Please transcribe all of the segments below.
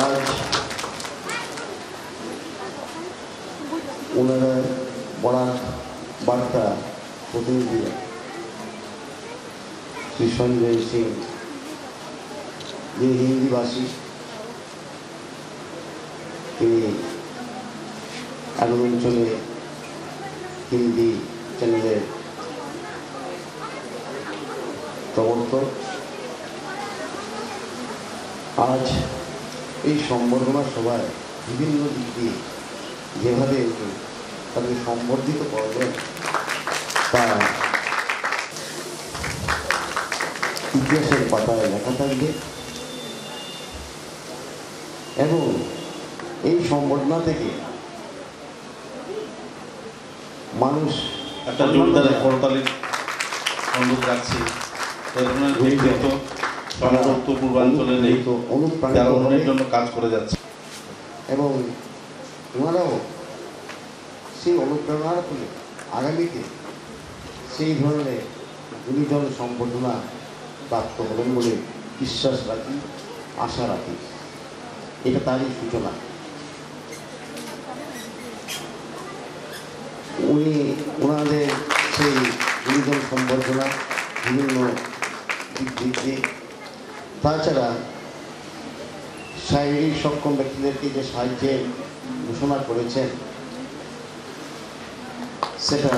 আজ ওনারা বরাক বার্তা প্রতিনিধিরা শ্রী সঞ্জয় সিং, যিনি হিন্দিভাষী, তিনি আগামী অঞ্চলে হিন্দি চ্যানেলের প্রবর্তক। আজ এই সম্বর্ধনা সভায় বিভিন্ন দিক দিয়ে যেভাবে তাদের সম্বর্ধিত করবেন তা ইতিহাসের পাতায় লেখা থাকবে এবং এই সম্বর্ধনা থেকে মানুষ একটা জোরদার করতালির অনুরোধ রাখছি। উত্তর পূর্বাঞ্চলের এই অনুপ্রাণের জন্য কাজ করে যাচ্ছে এবং ওনারাও সেই অনুপ্রেরণার ফলে আগামীতে সেই ধরনের গুণীজন সম্বর্ধনা প্রাপ্ত হবেন বলে বিশ্বাস রাখি, আশা রাখি। এটা তারই সূচনা। ওনাদের সেই গুণীজন সম্বর্ধনা বিভিন্ন দিক দিয়ে, তাছাড়া শারীরিক সক্ষম ব্যক্তিদেরকে যে সাহায্যের ঘোষণা করেছেন সেটা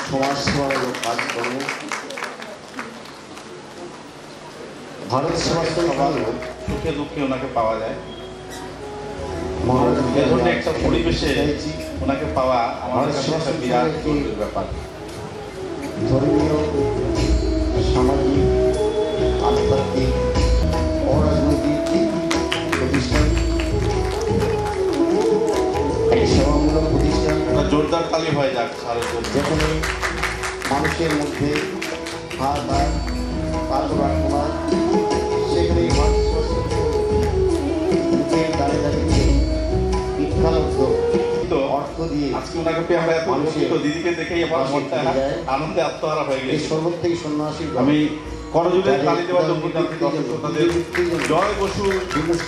সমাজসেবামূলক কাজকর্ম। ভারত সেবাশ্রম সুখে দুঃখে ওনাকে পাওয়া যায়। একটা পরিবেশে ওনাকে পাওয়া আমাদের কাছে একটা বিরাট ব্যাপার। ধর্মীয়, সামাজিক, আধ্যাত্মিক, অরাজনৈতিক প্রতিষ্ঠান, সেবামূলক প্রতিষ্ঠান, জোরদার তালি হয়ে যাক যেখানে মানুষের মধ্যে হাত হাত প্রার্থনা, সেখানে দাঁড়িয়ে দাঁড়িয়ে বিখ্যাত অর্থ দিয়ে আজকে ওনাকে পেয়ে আমরা মানুষের দিদিকে দেখেই আমার মনটা আনন্দে আত্মহারা হয়ে গেছে। সর্বত্রই সন্ন্যাসী আমি করজোড়ে তালি দেওয়ার জন্য তাদের জয় বসু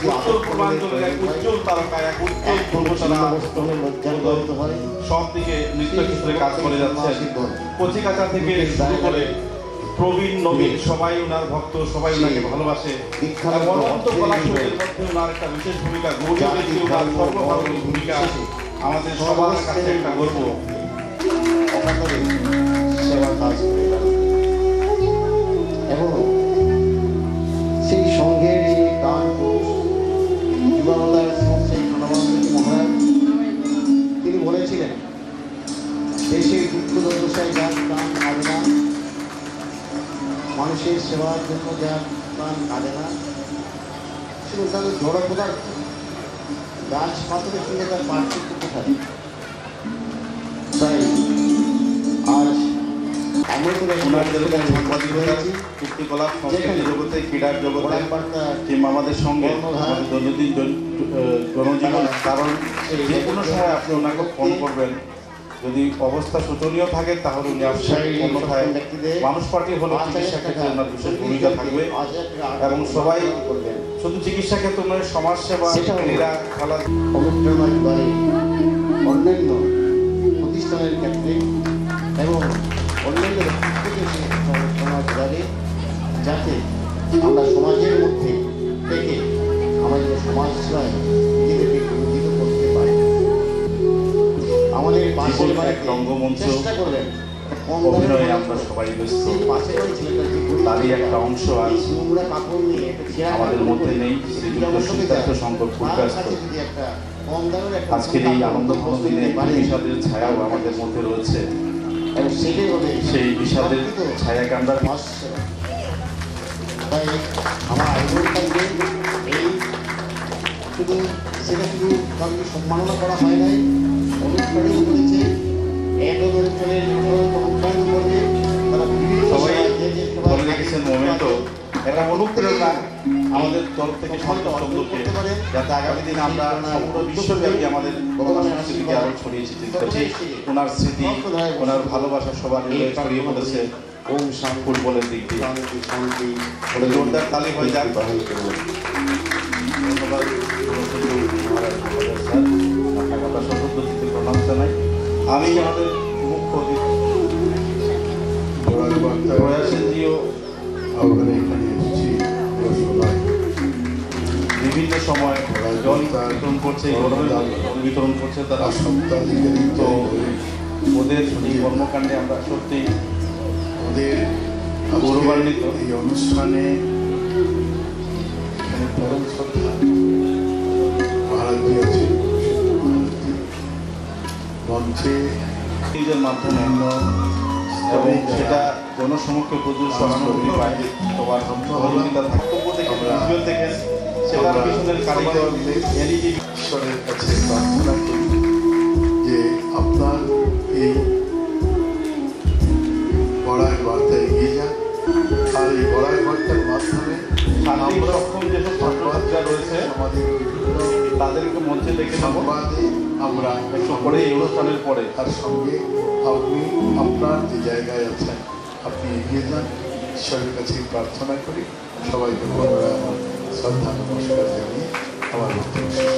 উত্তর পূর্বাঞ্চলের এক উজ্জ্বল তারকা, এক উজ্জ্বল পূর্বতারা সব দিকে নৃত্য ক্ষেত্রে কাজ করে যাচ্ছেন। কচিকাঁচা থেকে শুরু করে প্রবীণ নবীন সবাই ওনার ভক্ত, সবাই ওনাকে ভালোবাসে। অনন্ত কলাশৈলীর মধ্যে ওনার একটা বিশেষ ভূমিকা, গৌরী ওনার সর্বভারতীয় ভূমিকা আমাদের সবার কাছে একটা গর্ব। সেবা কাজ করে এবং সেই সঙ্গের যে গান পুরুষ মহারাজ তিনি বলেছিলেন, দেশের দুঃখ দুর্দশায় যার প্রাণ কাঁদে না, মানুষের সেবার জন্য যার প্রাণ কাঁদে না, শুধু তাদের জড় পদার্থ গাছ পাথরের সঙ্গে তার পার্থক্য কোথায়। তাই আজ আমরা কীর্তিকলাপ সংস্কৃতি জগতে, ক্রীড়ার জগতে কিংবা আমাদের সঙ্গে দৈনন্দিন জনজীবন, কারণ যে কোনো সময় আপনি ওনাকে ফোন করবেন, যদি অবস্থা শোচনীয় থাকে তাহলে উনি অন্যথায় মানুষ পার্টি হলো চিকিৎসা ক্ষেত্রে ওনার বিশেষ ভূমিকা থাকবে এবং সবাই শুধু চিকিৎসা ক্ষেত্রে নয়, সমাজসেবা, ক্রীড়া, খেলা, অনুপ্রেরণা অন্যান্য প্রতিষ্ঠানের ক্ষেত্রে এবং অন্যান্য সমাজে, যাতে আমরা সমাজের মধ্যে থেকে আমাদের সমাজ সেবায় নিজেদেরকে প্রতিনিধিত্ব করতে পারি। আমাদের পাশের বাড়িতে রঙ্গমঞ্চ চেষ্টা করবেন অভিনয়ে আমরা সবাই ব্যস্ত, তারই একটা অংশ আজ আমাদের মধ্যে নেই। শ্রীযুক্ত সিদ্ধার্থ শঙ্কর পুরকাস্ত আজকের এই আনন্দঘন দিনে বিষাদের ছায়াও আমাদের মধ্যে রয়েছে। সেই বিষাদের ছায়া কান্ডার তাই আমার আয়োজন থাকবে এই শুধু সেটা শুধু কাউকে সম্মাননা করা হয় নাই, অনুপ্রাণিত করেছে এক অঞ্চলের অনুপ্রাণিত করবে তারা সবাই ধরে রেখেছেন মোমেন্টো। এটা অনুপ্রেরণা আমাদের তরফ থেকে সন্তোষকে, যাতে আগামী দিনে আমরা সমগ্র বিশ্বব্যাপী আমাদের সংস্কৃতিকে আরো ছড়িয়ে ছিটিয়ে ওনার স্মৃতি, ওনার ভালোবাসা সবার ছড়িয়ে পড়েছে ওম শান্তি ফুটবলের দিক দিয়ে। শান্তি জোরদার তালি হয়ে যাক। ধন্যবাদ মহারাজ স্যার, আপনাকে আমরা সশস্ত্র প্রণাম জানাই। আমি আমাদের মুখ্য অতিথি প্রয়াসেন্দ্রীয় আমরা এখানে এসেছি বিভিন্ন সময় জল বিতরণ করছে, গরমের জল বিতরণ করছে তারা। তো ওদের এই কর্মকাণ্ডে আমরা সত্যি ওদের গৌরবান্বিত। এই অনুষ্ঠানে এখানে পরম শ্রদ্ধা মহারাজজি আছে, মঞ্চে নিজের মাধ্যমে এবং সেটা জনসমক্ষে প্রচুর সহানুভূতি পায়। তোমার সহযোগিতা বক্তব্য থেকে ভিডিও থেকে সেটার পিছনের কারিগর এলইডি ঈশ্বরের কাছে প্রার্থনা করি যে আপনার এই বড়াই বার্তা এগিয়ে যান, আর এই বড়াই বার্তার মাধ্যমে শারীরিক সক্ষম যেসব ছাত্রছাত্রীরা রয়েছে আমাদের বিভিন্ন তাদেরকে মঞ্চে ডেকে নেব সংবাদে আমরা একটু পরে এই অনুষ্ঠানের পরে। তার সঙ্গে আপনি আপনার যে জায়গায় আছেন আপনি এগিয়ে যান, ঈশ্বরের কাছে প্রার্থনা করি। সবাইকে পুনরায় আমার শ্রদ্ধা নমস্কার জানিয়ে আমার বক্তব্য শেষ।